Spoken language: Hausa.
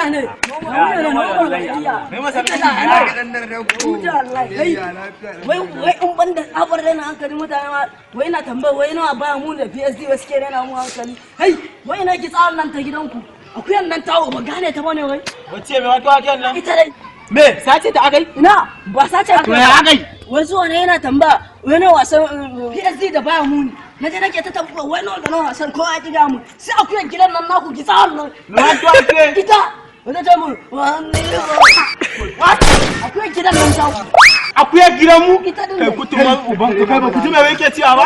iya ne Me masa wai in ban da tsabar rena hankali mutane ma wai na tambaya wai nawa baya mu da PSD wasu ke rena mu hankali hai wai na ki tsawon nan ta gidanku akuyan nan tawo ba gane ta bane wai wace me wato akan nan ita dai me sace ta akai ina ba sace to ya akai wai zuwa ne yana tambaya wai na wasan PSD da baya mu na je nake ta tambaya wai nawa da nawa wasan ko a kiga mu sai akuyan gidan nan naku ki tsawon nan wato ake ita wata ta mu wani akuyan gidan nan tawo akuya gidan mu ita din kai kutuma uban kai ba kutuma yake ciya ba